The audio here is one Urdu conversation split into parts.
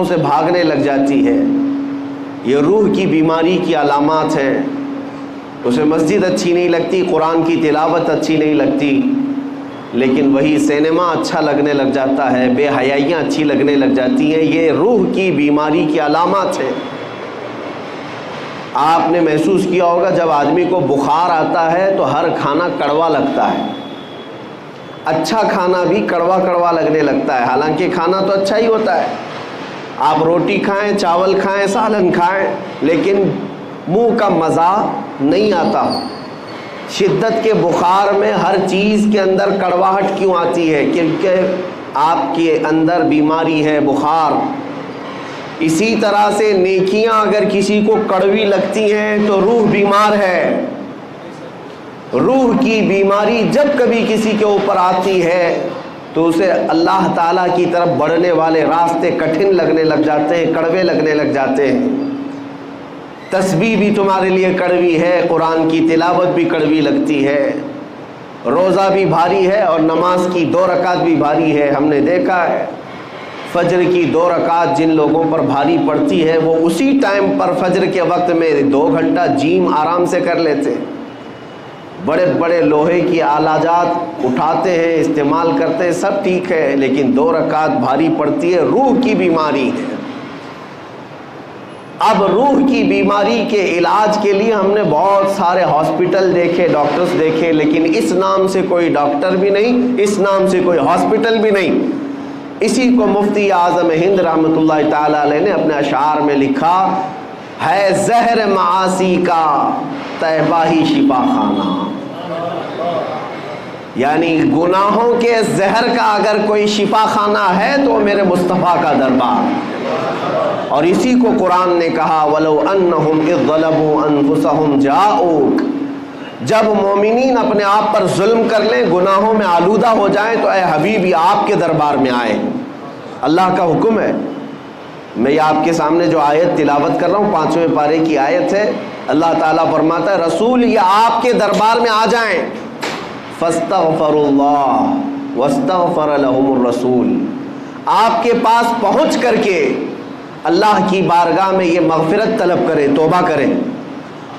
سے بھاگنے لگ جاتی ہے، یہ روح کی بیماری کی علامات ہیں۔ اسے مسجد اچھی نہیں لگتی، قرآن کی تلاوت اچھی نہیں لگتی، لیکن وہی سینما اچھا لگنے لگ جاتا ہے، بے حیائیاں اچھی لگنے لگ جاتی ہیں۔ یہ روح کی بیماری کی علامات ہیں۔ آپ نے محسوس کیا ہوگا جب آدمی کو بخار آتا ہے تو ہر کھانا کڑوا لگتا ہے، اچھا کھانا بھی کڑوا کڑوا لگنے لگتا ہے، حالانکہ کھانا تو اچھا ہی ہوتا ہے۔ آپ روٹی کھائیں، چاول کھائیں، سالن کھائیں، لیکن منہ کا مزہ نہیں آتا۔ شدت کے بخار میں ہر چیز کے اندر کڑواہٹ کیوں آتی ہے؟ کیونکہ آپ کے اندر بیماری ہے، بخار۔ اسی طرح سے نیکیاں اگر کسی کو کڑوی لگتی ہیں تو روح بیمار ہے۔ روح کی بیماری جب کبھی کسی کے اوپر آتی ہے تو اسے اللہ تعالیٰ کی طرف بڑھنے والے راستے کٹھن لگنے لگ جاتے ہیں، کڑوے لگنے لگ جاتے ہیں۔ تسبیح بھی تمہارے لیے کڑوی ہے، قرآن کی تلاوت بھی کڑوی لگتی ہے، روزہ بھی بھاری ہے اور نماز کی 2 رکعت بھی بھاری ہے۔ ہم نے دیکھا ہے فجر کی 2 رکعت جن لوگوں پر بھاری پڑتی ہے وہ اسی ٹائم پر فجر کے وقت میں 2 گھنٹہ جیم آرام سے کر لیتے۔ بڑے بڑے لوہے کی آلات اٹھاتے ہیں، استعمال کرتے ہیں، سب ٹھیک ہے، لیکن 2 رکعت بھاری پڑتی ہے، روح کی بیماری ہے۔ اب روح کی بیماری کے علاج کے لیے ہم نے بہت سارے ہاسپٹل دیکھے، ڈاکٹرز دیکھے، لیکن اس نام سے کوئی ڈاکٹر بھی نہیں، اس نام سے کوئی ہاسپٹل بھی نہیں۔ اسی کو مفتی اعظم ہند رحمۃ اللہ تعالی علیہ نے اپنے اشعار میں لکھا ہے، زہر معاصی کا طیبہ ہی شفا خانہ، یعنی گناہوں کے زہر کا اگر کوئی شفا خانہ ہے تو وہ میرے مصطفیٰ کا دربار۔ اور اسی کو قرآن نے کہا، وَلَوْ أَنَّهُمْ إِذ ظَلَمُوا أَنفُسَهُمْ جَاءُوكَ، جب مومنین اپنے آپ پر ظلم کر لیں، گناہوں میں آلودہ ہو جائیں تو اے حبیبی آپ کے دربار میں آئے۔ اللہ کا حکم ہے۔ میں یہ آپ کے سامنے جو آیت تلاوت کر رہا ہوں 5ویں پارے کی آیت ہے، اللہ تعالیٰ فرماتا ہے رسول یہ آپ کے دربار میں آ جائیں، فَاسْتَغْفَرُوا اللَّهَ وَاسْتَغْفَرَ لَهُمُ الرَّسُولُ، آپ کے پاس پہنچ کر کے اللہ کی بارگاہ میں یہ مغفرت طلب کریں، توبہ کریں۔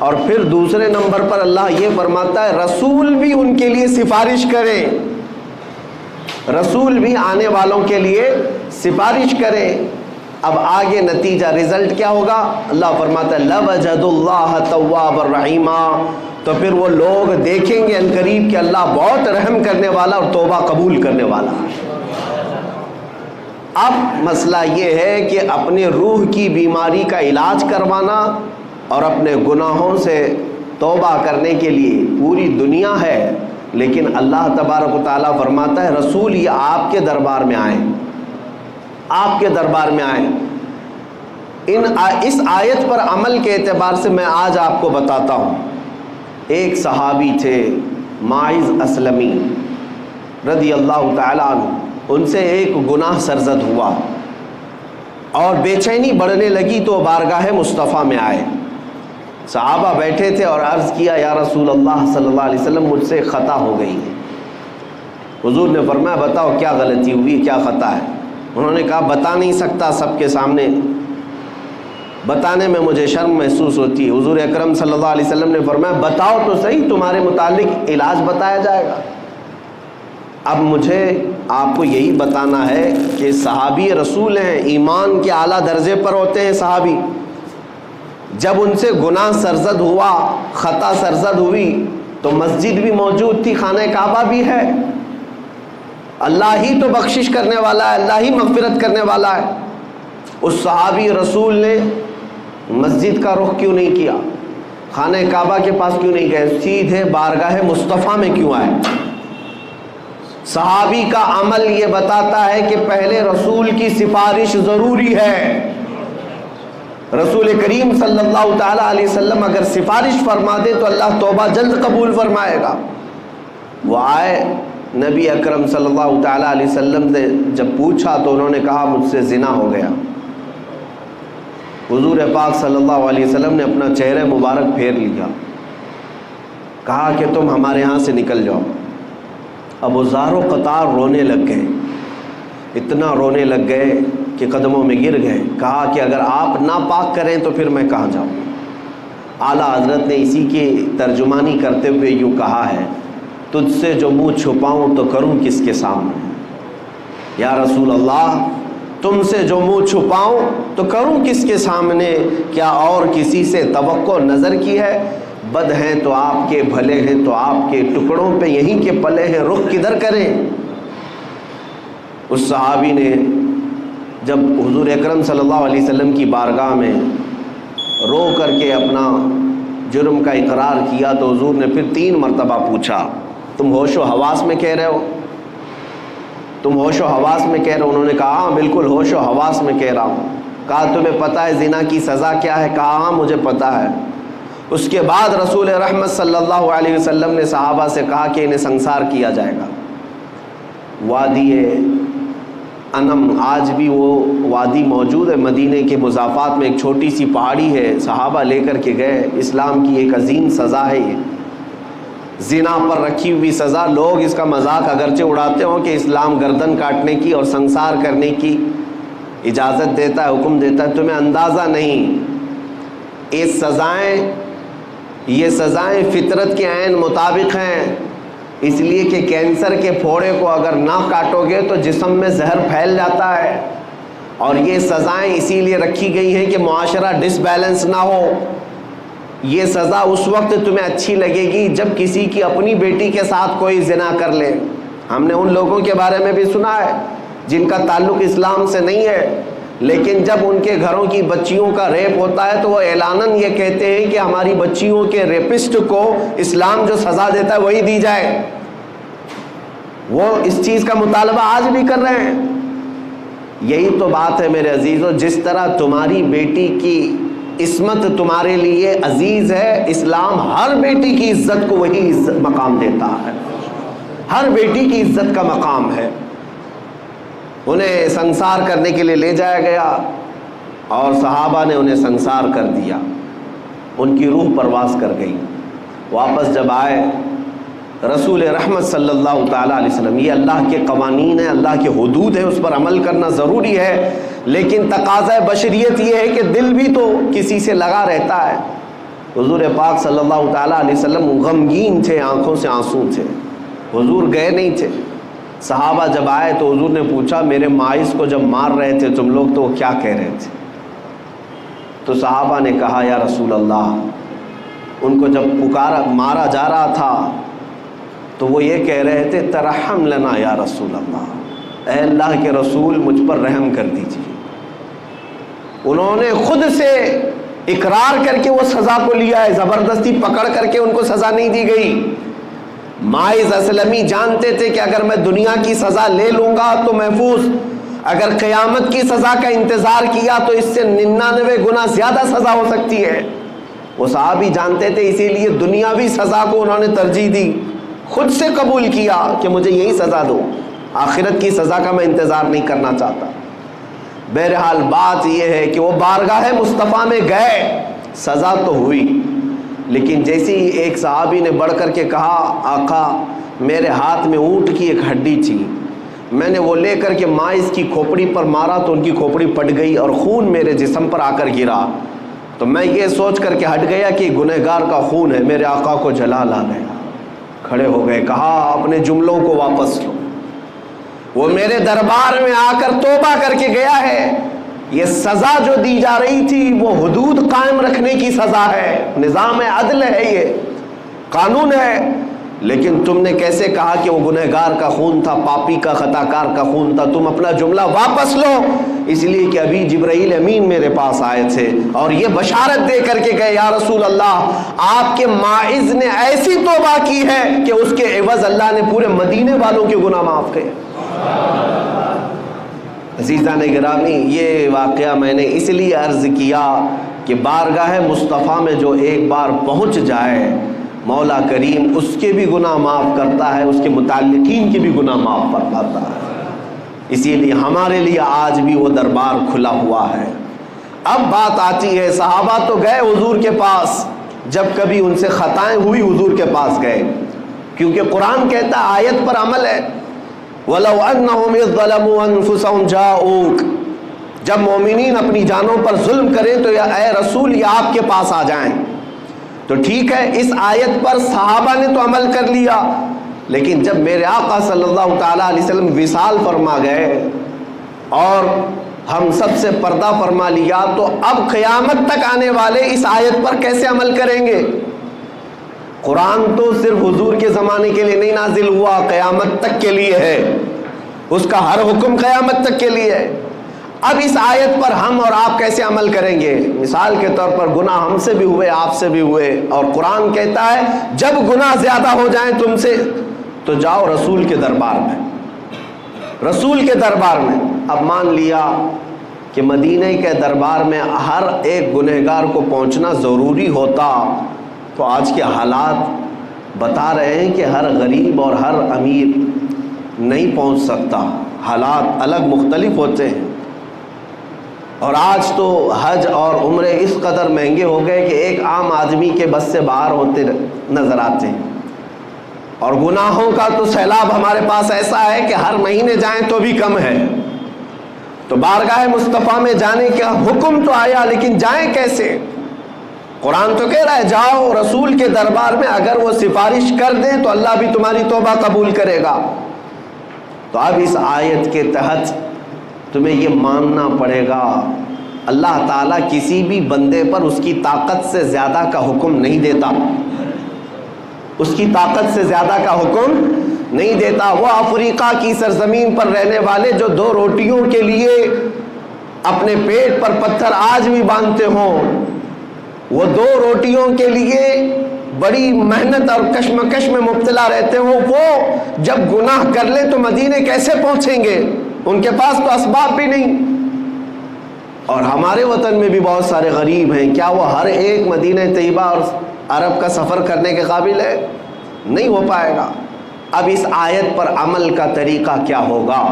اور پھر دوسرے نمبر پر اللہ یہ فرماتا ہے رسول بھی ان کے لیے سفارش کریں، رسول بھی آنے والوں کے لیے سفارش کریں۔ اب آگے نتیجہ رزلٹ کیا ہوگا؟ اللہ فرماتا ہے لَوَجَدُوا اللَّهَ تَوَّابًا رَحِيمًا، تو پھر وہ لوگ دیکھیں گے عنقریب کہ اللہ بہت رحم کرنے والا اور توبہ قبول کرنے والا ہے۔ اب مسئلہ یہ ہے کہ اپنے روح کی بیماری کا علاج کروانا اور اپنے گناہوں سے توبہ کرنے کے لیے پوری دنیا ہے، لیکن اللہ تبارک و تعالیٰ فرماتا ہے رسول یہ آپ کے دربار میں آئیں، آپ کے دربار میں آئیں۔ اس آیت پر عمل کے اعتبار سے میں آج آپ کو بتاتا ہوں۔ ایک صحابی تھے ماعز اسلمی رضی اللہ تعالیٰ عنہ، ان سے ایک گناہ سرزد ہوا اور بے چینی بڑھنے لگی تو بارگاہ مصطفیٰ میں آئے۔ صحابہ بیٹھے تھے اور عرض کیا یا رسول اللہ صلی اللہ علیہ وسلم مجھ سے خطا ہو گئی ہے۔ حضور نے فرمایا بتاؤ کیا غلطی ہوئی، کیا خطا ہے؟ انہوں نے کہا بتا نہیں سکتا سب کے سامنے، بتانے میں مجھے شرم محسوس ہوتی ہے۔ حضور اکرم صلی اللہ علیہ وسلم نے فرمایا بتاؤ تو صحیح، تمہارے متعلق علاج بتایا جائے گا۔ اب مجھے آپ کو یہی بتانا ہے کہ صحابی رسول ہیں، ایمان کے اعلیٰ درجے پر ہوتے ہیں صحابی۔ جب ان سے گناہ سرزد ہوا، خطا سرزد ہوئی تو مسجد بھی موجود تھی، خانہ کعبہ بھی ہے، اللہ ہی تو بخشش کرنے والا ہے، اللہ ہی مغفرت کرنے والا ہے۔ اس صحابی رسول نے مسجد کا رخ کیوں نہیں کیا، خانہ کعبہ کے پاس کیوں نہیں گئے، سیدھے بارگاہ مصطفیٰ میں کیوں آئے؟ صحابی کا عمل یہ بتاتا ہے کہ پہلے رسول کی سفارش ضروری ہے۔ رسول کریم صلی اللہ تعالیٰ علیہ وسلم اگر سفارش فرما دے تو اللہ توبہ جلد قبول فرمائے گا۔ وہ آئے، نبی اکرم صلی اللہ تعالیٰ علیہ وسلم سے جب پوچھا تو انہوں نے کہا مجھ سے زنا ہو گیا۔ حضور پاک صلی اللہ علیہ وسلم نے اپنا چہرہ مبارک پھیر لیا، کہا کہ تم ہمارے ہاں سے نکل جاؤ۔ اب وہ زار و قطار رونے لگ گئے، اتنا رونے لگ گئے کے قدموں میں گر گئے. کہا کہ اگر آپ ناپاک کریں تو پھر میں کہاں جاؤں. اعلیٰ حضرت نے اسی کی ترجمانی کرتے ہوئے یوں کہا ہے، تجھ سے جو منہ چھپاؤں تو کروں کس کے سامنے. یا رسول اللہ، تم سے جو منہ چھپاؤں تو کروں کس کے سامنے؟ کیا اور کسی سے توقع نظر کی ہے؟ بد ہیں تو آپ کے، بھلے ہیں تو آپ کے، ٹکڑوں پہ یہیں کے پلے ہیں، رخ کدھر کریں؟ اس صحابی نے جب حضور اکرم صلی اللہ علیہ وسلم کی بارگاہ میں رو کر کے اپنا جرم کا اقرار کیا تو حضور نے پھر 3 مرتبہ پوچھا، تم ہوش و حواس میں کہہ رہے ہو؟ تم ہوش و حواس میں کہہ رہے ہو؟ انہوں نے کہا ہاں بالکل ہوش و حواس میں کہہ رہا ہوں. کہا تمہیں پتہ ہے زنا کی سزا کیا ہے؟ کہا ہاں مجھے پتہ ہے. اس کے بعد رسول رحمت صلی اللہ علیہ وسلم نے صحابہ سے کہا کہ انہیں سنسار کیا جائے گا. وادی انم، آج بھی وہ وادی موجود ہے مدینے کے مضافات میں، ایک چھوٹی سی پہاڑی ہے، صحابہ لے کر کے گئے. اسلام کی ایک عظیم سزا ہے یہ، زنا پر رکھی ہوئی سزا. لوگ اس کا مذاق اگرچہ اڑاتے ہوں کہ اسلام گردن کاٹنے کی اور سنسار کرنے کی اجازت دیتا ہے، حکم دیتا ہے، تمہیں اندازہ نہیں. یہ سزائیں فطرت کے عین مطابق ہیں، اس لیے کہ کینسر کے پھوڑے کو اگر نہ کاٹو گے تو جسم میں زہر پھیل جاتا ہے. اور یہ سزائیں اسی لیے رکھی گئی ہیں کہ معاشرہ ڈس بیلنس نہ ہو. یہ سزا اس وقت تمہیں اچھی لگے گی جب کسی کی اپنی بیٹی کے ساتھ کوئی زنا کر لے. ہم نے ان لوگوں کے بارے میں بھی سنا ہے جن کا تعلق اسلام سے نہیں ہے، لیکن جب ان کے گھروں کی بچیوں کا ریپ ہوتا ہے تو وہ اعلاناً یہ کہتے ہیں کہ ہماری بچیوں کے ریپسٹ کو اسلام جو سزا دیتا ہے وہی دی جائے. وہ اس چیز کا مطالبہ آج بھی کر رہے ہیں. یہی تو بات ہے میرے عزیزو، جس طرح تمہاری بیٹی کی عصمت تمہارے لیے عزیز ہے، اسلام ہر بیٹی کی عزت کو وہی عزت مقام دیتا ہے. ہر بیٹی کی عزت کا مقام ہے. انہیں سنسار کرنے کے لیے لے جایا گیا اور صحابہ نے انہیں سنسار کر دیا. ان کی روح پرواز کر گئی. واپس جب آئے رسول رحمت صلی اللہ تعالیٰ علیہ وسلم، یہ اللہ کے قوانین ہیں، اللہ کے حدود ہیں، اس پر عمل کرنا ضروری ہے، لیکن تقاضۂ بشریت یہ ہے کہ دل بھی تو کسی سے لگا رہتا ہے. حضور پاک صلی اللہ تعالیٰ علیہ وسلم غمگین تھے، آنکھوں سے آنسو تھے. حضور گئے نہیں تھے. صحابہ جب آئے تو حضور نے پوچھا میرے ماعز کو جب مار رہے تھے تم لوگ تو وہ کیا کہہ رہے تھے؟ تو صحابہ نے کہا یا رسول اللہ، ان کو جب مارا جا رہا تھا تو وہ یہ کہہ رہے تھے ترحم لنا یا رسول اللہ، اے اللہ کے رسول مجھ پر رحم کر دیجیے. انہوں نے خود سے اقرار کر کے وہ سزا کو لیا ہے، زبردستی پکڑ کر کے ان کو سزا نہیں دی گئی. ماعز اسلمی جانتے تھے کہ اگر میں دنیا کی سزا لے لوں گا تو محفوظ، اگر قیامت کی سزا کا انتظار کیا تو اس سے 99 گنا زیادہ سزا ہو سکتی ہے. وہ صحابی جانتے تھے، اسی لیے دنیاوی سزا کو انہوں نے ترجیح دی، خود سے قبول کیا کہ مجھے یہی سزا دو، آخرت کی سزا کا میں انتظار نہیں کرنا چاہتا. بہرحال بات یہ ہے کہ وہ بارگاہ مصطفیٰ میں گئے، سزا تو ہوئی، لیکن جیسی ایک صحابی نے بڑھ کر کے کہا آقا میرے ہاتھ میں اونٹ کی ایک ہڈی تھی، میں نے وہ لے کر کے ماعز کی کھوپڑی پر مارا تو ان کی کھوپڑی پٹ گئی اور خون میرے جسم پر آ کر گرا، تو میں یہ سوچ کر کے ہٹ گیا کہ گنہگار کا خون ہے. میرے آقا کو جلال آ گیا، کھڑے ہو گئے، کہا اپنے جملوں کو واپس لو. وہ میرے دربار میں آ کر توبہ کر کے گیا ہے. یہ سزا جو دی جا رہی تھی وہ حدود قائم رکھنے کی سزا ہے، نظام عدل ہے، یہ قانون ہے، لیکن تم نے کیسے کہا کہ وہ گنہگار کا خون تھا، پاپی کا، خطا کار کا خون تھا. تم اپنا جملہ واپس لو، اس لیے کہ ابھی جبرائیل امین میرے پاس آئے تھے اور یہ بشارت دے کر کے گئے یا رسول اللہ آپ کے ماعز نے ایسی توبہ کی ہے کہ اس کے عوض اللہ نے پورے مدینے والوں کے گناہ معاف کیے. عزیزان گرامی، یہ واقعہ میں نے اس لیے عرض کیا کہ بارگاہ مصطفیٰ میں جو ایک بار پہنچ جائے مولا کریم اس کے بھی گناہ معاف کرتا ہے، اس کے متعلقین کے بھی گناہ معاف فرماتا ہے. اسی لیے ہمارے لیے آج بھی وہ دربار کھلا ہوا ہے. اب بات آتی ہے صحابہ تو گئے حضور کے پاس، جب کبھی ان سے خطائیں ہوئی حضور کے پاس گئے، کیونکہ قرآن کہتا ہے آیت پر عمل ہے. وَلَوْ أَنَّهُمْ إِذْ ظَلَمُوا أَنفُسَهُمْ جَاءُوكَ جب مومنین اپنی جانوں پر ظلم کریں تو یا اے رسول یہ آپ کے پاس آ جائیں۔ تو ٹھیک ہے، اس آیت پر صحابہ نے تو عمل کر لیا، لیکن جب میرے آقا صلی اللہ تعالیٰ علیہ وسلم وصال فرما گئے اور ہم سب سے پردہ فرما لیا، تو اب قیامت تک آنے والے اس آیت پر کیسے عمل کریں گے؟ قرآن تو صرف حضور کے زمانے کے لیے نہیں نازل ہوا، قیامت تک کے لیے ہے، اس کا ہر حکم قیامت تک کے لیے ہے۔ اب اس آیت پر ہم اور آپ کیسے عمل کریں گے؟ مثال کے طور پر گناہ ہم سے بھی ہوئے، آپ سے بھی ہوئے، اور قرآن کہتا ہے جب گناہ زیادہ ہو جائیں تم سے تو جاؤ رسول کے دربار میں، رسول کے دربار میں۔ اب مان لیا کہ مدینہ کے دربار میں ہر ایک گنہگار کو پہنچنا ضروری ہوتا، تو آج کے حالات بتا رہے ہیں کہ ہر غریب اور ہر امیر نہیں پہنچ سکتا، حالات الگ مختلف ہوتے ہیں۔ اور آج تو حج اور عمرے اس قدر مہنگے ہو گئے کہ ایک عام آدمی کے بس سے باہر ہوتے نظر آتے ہیں، اور گناہوں کا تو سیلاب ہمارے پاس ایسا ہے کہ ہر مہینے جائیں تو بھی کم ہے۔ تو بارگاہ مصطفیٰ میں جانے کا حکم تو آیا، لیکن جائیں کیسے؟ قرآن تو کہہ رہا ہے جاؤ رسول کے دربار میں، اگر وہ سفارش کر دیں تو اللہ بھی تمہاری توبہ قبول کرے گا۔ تو اب اس آیت کے تحت تمہیں یہ ماننا پڑے گا اللہ تعالیٰ کسی بھی بندے پر اس کی طاقت سے زیادہ کا حکم نہیں دیتا، اس کی طاقت سے زیادہ کا حکم نہیں دیتا۔ وہ افریقہ کی سرزمین پر رہنے والے جو 2 روٹیوں کے لیے اپنے پیٹ پر پتھر آج بھی باندھتے ہوں، وہ 2 روٹیوں کے لیے بڑی محنت اور کشمکش میں مبتلا رہتے ہوں، وہ جب گناہ کر لیں تو مدینے کیسے پہنچیں گے؟ ان کے پاس تو اسباب بھی نہیں۔ اور ہمارے وطن میں بھی بہت سارے غریب ہیں، کیا وہ ہر ایک مدینہ طیبہ اور عرب کا سفر کرنے کے قابل ہے؟ نہیں ہو پائے گا۔ اب اس آیت پر عمل کا طریقہ کیا ہوگا؟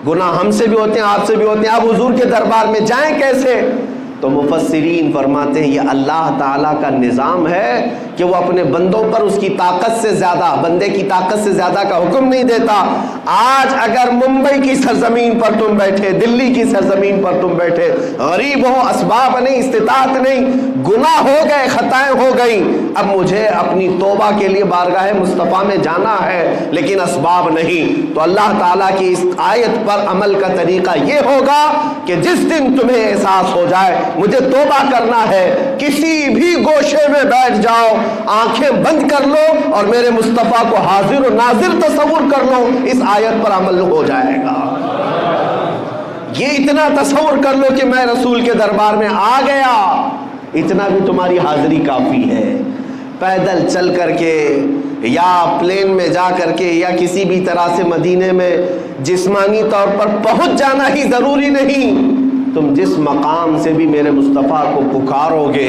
گناہ ہم سے بھی ہوتے ہیں، آپ سے بھی ہوتے ہیں، اب حضور کے دربار میں جائیں کیسے؟ تو مفسرین فرماتے ہیں یہ اللہ تعالیٰ کا نظام ہے کہ وہ اپنے بندوں پر اس کی طاقت سے زیادہ، بندے کی طاقت سے زیادہ کا حکم نہیں دیتا۔ آج اگر ممبئی کی سرزمین پر تم بیٹھے، دلی کی سرزمین پر تم بیٹھے، غریب ہو، اسباب نہیں، استطاعت نہیں، گناہ ہو گئے، خطائیں ہو گئیں، اب مجھے اپنی توبہ کے لیے بارگاہ مصطفیٰ میں جانا ہے لیکن اسباب نہیں، تو اللہ تعالیٰ کی اس آیت پر عمل کا طریقہ یہ ہوگا کہ جس دن تمہیں احساس ہو جائے مجھے توبہ کرنا ہے، کسی بھی گوشے میں بیٹھ جاؤ، آنکھیں بند کر لو اور میرے مصطفیٰ کو حاضر و ناظر تصور کر لو، اس آیت پر عمل ہو جائے گا۔ یہ اتنا تصور کر لو کہ میں رسول کے دربار میں آ گیا، اتنا بھی تمہاری حاضری کافی ہے۔ پیدل چل کر کے یا پلین میں جا کر کے یا کسی بھی طرح سے مدینے میں جسمانی طور پر پہنچ جانا ہی ضروری نہیں، تم جس مقام سے بھی میرے مصطفیٰ کو پکارو گے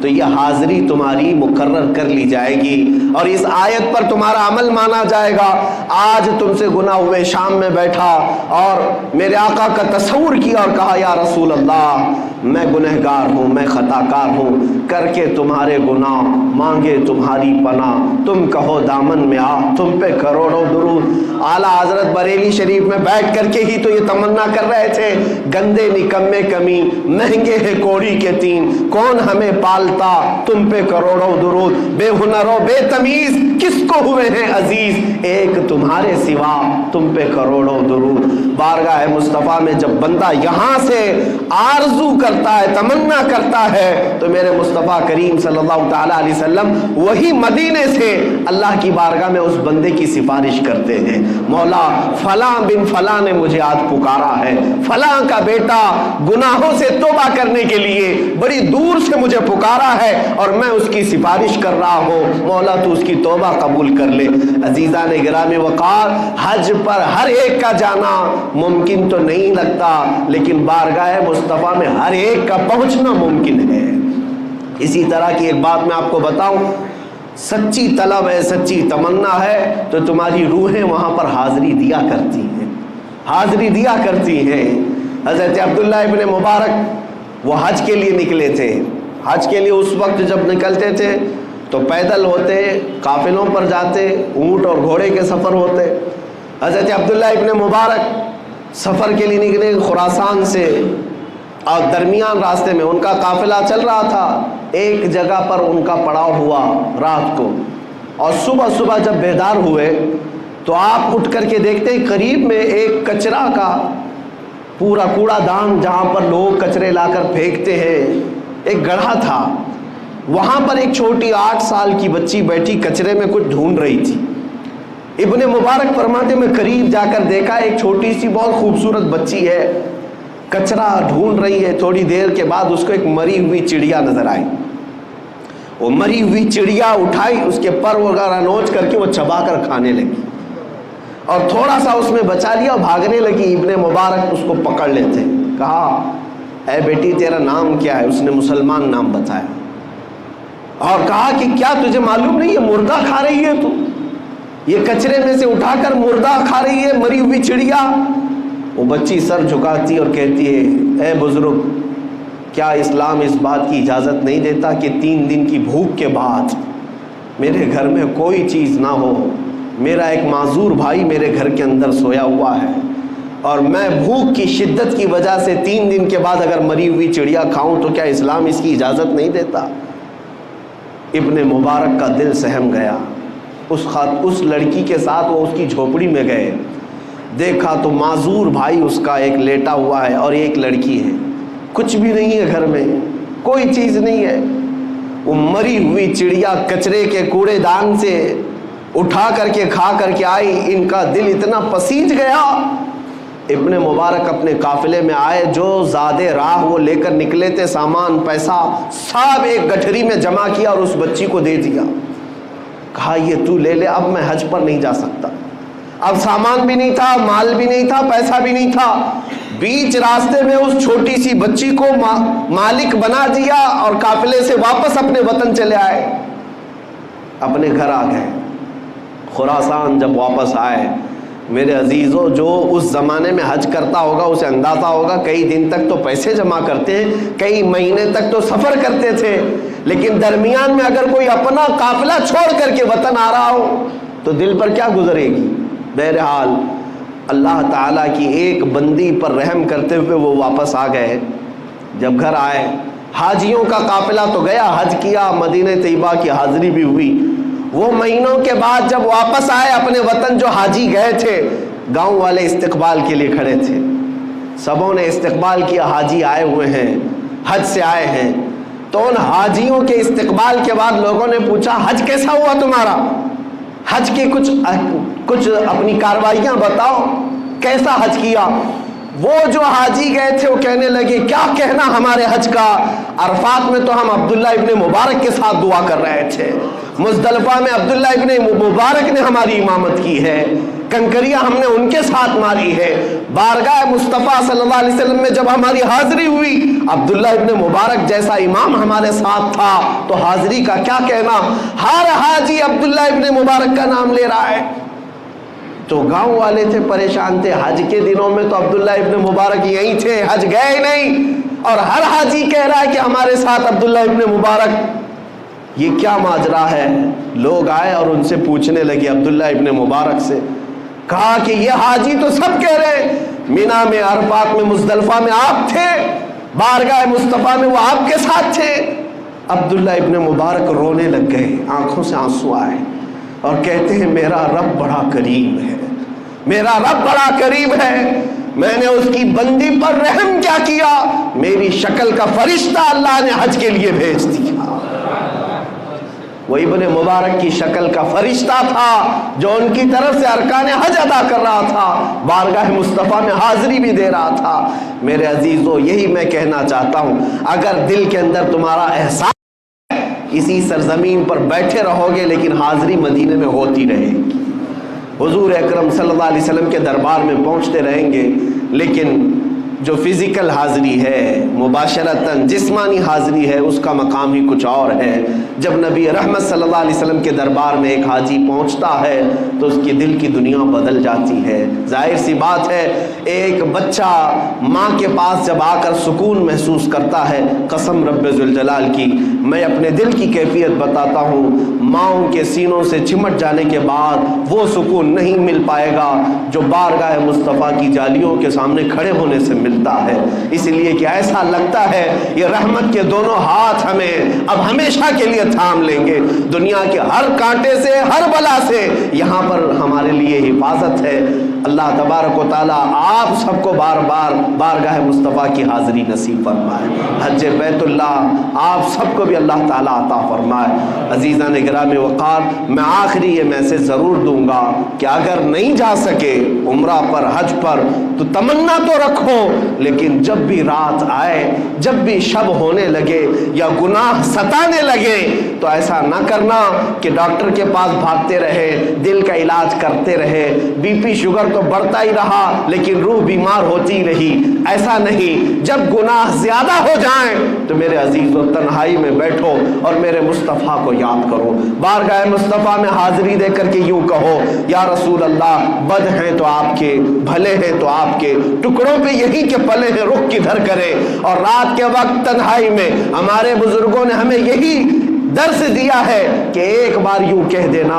تو یہ حاضری تمہاری مقرر کر لی جائے گی اور اس آیت پر تمہارا عمل مانا جائے گا۔ آج تم سے گناہ ہوئے، شام میں بیٹھا اور میرے آقا کا تصور کیا اور کہا یا رسول اللہ میں گنہگار ہوں، میں خطا کار ہوں، کر کے تمہارے گناہ مانگے تمہاری پناہ، تم کہو دامن میں آ، تم پہ کروڑوں درود۔ اعلیٰ حضرت بریلی شریف میں بیٹھ کر کے ہی تو یہ تمنا کر رہے تھے، گندے نکمے کمی، مہنگے ہیں کوڑی کے تین، کون ہمیں پالتا، تم پہ کروڑوں درود، بے ہنرو بے تمیز کس کو ہوئے ہیں عزیز، ایک تمہارے سوا تم پہ کروڑوں درود۔ بارگاہ مصطفیٰ میں جب بندہ یہاں سے آرزو کرتا ہے، تمنا کرتا ہے، تو میرے مصطفیٰ کریم صلی اللہ تعالیٰ علیہ وسلم وہی مدینے سے اللہ کی بارگاہ میں اس بندے کی سفارش کرتے ہیں، مولا فلاں بن فلاں نے مجھے آج پکارا ہے، فلاں کا بیٹا گناہوں سے توبہ کرنے کے لیے بڑی دور سے مجھے پکارا ہے اور میں اس کی سفارش کر رہا ہوں، مولا تو اس کی توبہ قبول کر لے۔ عزیزان گرامی وقار، حج پر ہر ایک کا جانا ممکن تو نہیں لگتا، لیکن بارگاہ مصطفیٰ میں ہر ایک کا پہنچنا ممکن ہے۔ اسی طرح کی ایک بات میں آپ کو بتاؤں، سچی طلب ہے، سچی تمنا ہے تو تمہاری روحیں وہاں پر حاضری دیا کرتی ہیں، حاضری دیا کرتی ہیں۔ حضرت عبداللہ ابن مبارک وہ حج کے لیے نکلے تھے، حج کے لیے اس وقت جب نکلتے تھے تو پیدل ہوتے، قافلوں پر جاتے، اونٹ اور گھوڑے کے سفر ہوتے۔ حضرت عبداللہ ابن مبارک سفر کے لیے نکلے خراسان سے، اور درمیان راستے میں ان کا قافلہ چل رہا تھا، ایک جگہ پر ان کا پڑاؤ ہوا رات کو، اور صبح جب بیدار ہوئے تو آپ اٹھ کر کے دیکھتے ہیں قریب میں ایک کچرا کا پورا کوڑا دان جہاں پر لوگ کچرے لا کر پھینکتے ہیں، ایک گڑھا تھا، وہاں پر ایک چھوٹی 8 سال کی بچی بیٹھی کچرے میں کچھ ڈھونڈ رہی تھی۔ ابن مبارک فرماتے میں قریب جا کر دیکھا ایک چھوٹی سی بہت خوبصورت بچی ہے، کچرا ڈھونڈ رہی ہے۔ تھوڑی دیر کے بعد اس کو ایک مری ہوئی چڑیا نظر آئی، وہ مری ہوئی چڑیا اٹھائی، اس کے پر وغیرہ نوچ کر کے وہ چبا کر کھانے لگی، اور تھوڑا سا اس میں بچا لیا اور بھاگنے لگی۔ ابن مبارک اس کو پکڑ لیتے، کہا اے بیٹی تیرا نام کیا ہے؟ اس نے مسلمان نام بتایا، اور کہا کہ کیا تجھے معلوم نہیں یہ مردہ کھا رہی ہے؟ تو یہ کچرے میں سے اٹھا کر مردہ کھا رہی ہے، مری ہوئی چڑیا۔ وہ بچی سر جھکاتی اور کہتی ہے اے بزرگ، کیا اسلام اس بات کی اجازت نہیں دیتا کہ 3 دن کی بھوک کے بعد میرے گھر میں کوئی چیز نہ ہو؟ میرا ایک معذور بھائی میرے گھر کے اندر سویا ہوا ہے، اور میں بھوک کی شدت کی وجہ سے 3 دن کے بعد اگر مری ہوئی چڑیا کھاؤں تو کیا اسلام اس کی اجازت نہیں دیتا؟ ابن مبارک کا دل سہم گیا۔ اس لڑکی کے ساتھ وہ اس کی جھوپڑی میں گئے، دیکھا تو معذور بھائی اس کا ایک لیٹا ہوا ہے اور ایک لڑکی ہے، کچھ بھی نہیں ہے گھر میں، کوئی چیز نہیں ہے۔ وہ مری ہوئی چڑیا کچرے کے کوڑے دان سے اٹھا کر کے کھا کر کے آئی، ان کا دل اتنا پسیج گیا۔ ابن مبارک اپنے قافلے میں آئے، جو زادے راہ وہ لے کر نکلے تھے، سامان پیسہ سب ایک گٹھری میں جمع کیا اور اس بچی کو دے دیا، کہا یہ تو لے لے، اب میں حج پر نہیں جا سکتا۔ اب سامان بھی نہیں تھا، مال بھی نہیں تھا، پیسہ بھی نہیں تھا، بیچ راستے میں اس چھوٹی سی بچی کو مالک بنا دیا اور قافلے سے واپس اپنے وطن چلے آئے، اپنے گھر آ گئے۔ خراسان جب واپس آئے، میرے عزیزوں، جو اس زمانے میں حج کرتا ہوگا اسے اندازہ ہوگا کئی دن تک تو پیسے جمع کرتے ہیں، کئی مہینے تک تو سفر کرتے تھے، لیکن درمیان میں اگر کوئی اپنا قافلہ چھوڑ کر کے وطن آ رہا ہو تو دل پر کیا گزرے گی؟ بہرحال اللہ تعالیٰ کی ایک بندی پر رحم کرتے ہوئے وہ واپس آ گئے۔ جب گھر آئے، حاجیوں کا قافلہ تو گیا، حج کیا، مدینہ طیبہ کی حاضری بھی ہوئی۔ وہ مہینوں کے بعد جب واپس آئے اپنے وطن، جو حاجی گئے تھے، گاؤں والے استقبال کے لیے کھڑے تھے، سبوں نے استقبال کیا، حاجی آئے ہوئے ہیں، حج سے آئے ہیں۔ تو ان حاجیوں کے استقبال کے بعد لوگوں نے پوچھا حج کیسا ہوا تمہارا؟ حج کی کچھ اپنی کاروائیاں بتاؤ، کیسا حج کیا؟ وہ جو حاجی گئے تھے وہ کہنے لگے کیا کہنا ہمارے حج کا، عرفات میں تو ہم عبداللہ ابن مبارک کے ساتھ دعا کر رہے تھے، مزدلفہ میں عبداللہ ابن مبارک نے ہماری امامت کی ہے، کنکریاں ہم نے ان کے ساتھ ماری ہے، بارگاہ مصطفیٰ صلی اللہ علیہ وسلم میں جب ہماری حاضری ہوئی عبداللہ ابن مبارک جیسا امام ہمارے ساتھ تھا، تو حاضری کا کیا کہنا؟ ہر حاجی عبداللہ ابن مبارک کا نام لے رہا ہے۔ تو گاؤں والے تھے، پریشان تھے، حج کے دنوں میں تو عبداللہ ابن مبارک یہیں تھے، حج گئے نہیں، اور ہر حاجی کہہ رہا ہے کہ ہمارے ساتھ عبداللہ ابن مبارک، یہ کیا ماجرا ہے؟ لوگ آئے اور ان سے پوچھنے لگے عبداللہ ابن مبارک سے، کہا کہ یہ حاجی تو سب کہہ رہے ہیں مینا میں، عرفات میں، مزدلفہ میں آپ تھے، بارگاہ مصطفیٰ میں وہ آپ کے ساتھ تھے۔ عبداللہ ابن مبارک رونے لگ گئے، آنکھوں سے آنسو آئے، اور کہتے ہیں میرا رب بڑا کریم ہے، میرا رب بڑا کریم ہے، میں نے اس کی بندی پر رحم کیا کیا، میری شکل کا فرشتہ اللہ نے حج کے لیے بھیج دیا۔ وہ ابن مبارک کی شکل کا فرشتہ تھا جو ان کی طرف سے ارکان حج ادا کر رہا تھا، بارگاہ مصطفیٰ میں حاضری بھی دے رہا تھا۔ میرے عزیزو، یہی میں کہنا چاہتا ہوں، اگر دل کے اندر تمہارا احساس اسی سرزمین پر بیٹھے رہو گے لیکن حاضری مدینے میں ہوتی رہے گی، حضور اکرم صلی اللہ علیہ وسلم کے دربار میں پہنچتے رہیں گے، لیکن جو فزیکل حاضری ہے، مباشرتاً جسمانی حاضری ہے، اس کا مقام ہی کچھ اور ہے۔ جب نبی رحمت صلی اللہ علیہ وسلم کے دربار میں ایک حاجی پہنچتا ہے تو اس کی دل کی دنیا بدل جاتی ہے۔ ظاہر سی بات ہے، ایک بچہ ماں کے پاس جب آ کر سکون محسوس کرتا ہے، قسم رب ذوالجلال کی میں اپنے دل کی کیفیت بتاتا ہوں، ماؤں کے سینوں سے چمٹ جانے کے بعد وہ سکون نہیں مل پائے گا جو بارگاہ مصطفیٰ کی جالیوں کے سامنے کھڑے ہونے سے ملتا ہے۔ اس لیے کہ ایسا لگتا ہے یہ رحمت کے دونوں ہاتھ ہمیں اب ہمیشہ کے لیے تھام لیں گے، دنیا کے ہر کانٹے سے، ہر بلا سے یہاں پر ہمارے لیے حفاظت ہے۔ اللہ تبارک و تعالیٰ آپ سب کو بار بار بارگاہ مصطفیٰ کی حاضری نصیب فرمائے۔ حج بیت اللہ آپ سب کو بھی اللہ تعالیٰ عطا فرمائے۔ عزیزان گرامی وقار، میں آخری یہ میسج ضرور دوں گا کہ اگر نہیں جا سکے عمرہ پر، حج پر، تو تمنا تو رکھو، لیکن جب بھی رات آئے، جب بھی شب ہونے لگے یا گناہ ستانے لگے تو ایسا نہ کرنا کہ ڈاکٹر کے پاس بھاگتے رہے، دل کا علاج کرتے رہے، بی پی شوگر تو بڑھتا ہی رہا لیکن روح بیمار ہوتی رہی۔ ایسا نہیں، جب گناہ زیادہ ہو جائیں تو میرے عزیزو تنہائی میں بیٹھو اور میرے مصطفیٰ کو یاد کرو، بارگاہ مصطفیٰ میں حاضری دے کر کے یوں کہو، یا رسول اللہ بد ہیں تو آپ کے، بھلے ہیں تو آپ کے، ٹکڑوں پہ یہی کہ پلے ہیں، رخ کدھر کرے۔ اور رات کے وقت تنہائی میں ہمارے بزرگوں نے ہمیں یہی درس دیا ہے کہ ایک بار یوں کہہ دینا،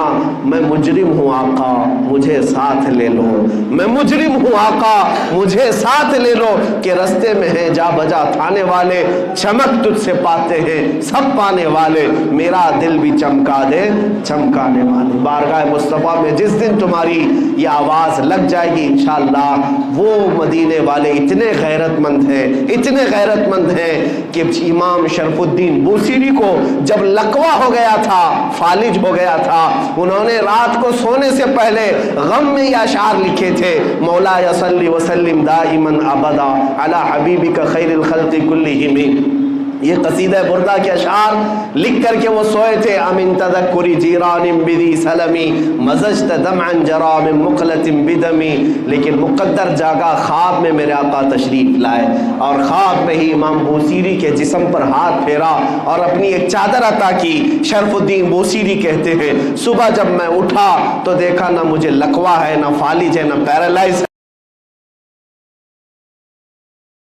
میں مجرم ہوں آقا مجھے ساتھ لے لو، میں مجرم ہوں آقا مجھے ساتھ لے لو، کہ رستے میں ہیں جا بجا تھانے والے، چمک تجھ سے پاتے ہیں سب پانے والے، میرا دل بھی چمکا دے چمکانے والے۔ بارگاہ مصطفیٰ میں جس دن تمہاری یہ آواز لگ جائے گی انشاءاللہ، وہ مدینے والے اتنے غیرت مند ہیں، اتنے غیرت مند ہیں کہ امام شرف الدین بوصیری کو جب لقوہ ہو گیا تھا، فالج ہو گیا تھا، انہوں نے رات کو سونے سے پہلے غم میں یہ اشعار لکھے تھے، مولا صلی وسلم دائما ابدا علی حبیبک خیر الخلق کلہم۔ یہ قصیدہ بردہ کے اشعار لکھ کر کے وہ سوئے تھے، امن تذکری جیران بدی سلمی مزجت دمعا جرا من مقلت بدمی، لیکن مقدر جاگا، خواب میں میرے آقا تشریف لائے اور خواب میں ہی امام بوصیری کے جسم پر ہاتھ پھیرا اور اپنی ایک چادر عطا کی۔ شرف الدین بوصیری کہتے ہیں صبح جب میں اٹھا تو دیکھا نہ مجھے لقوہ ہے، نہ فالج ہے، نہ پیرالائز ہے،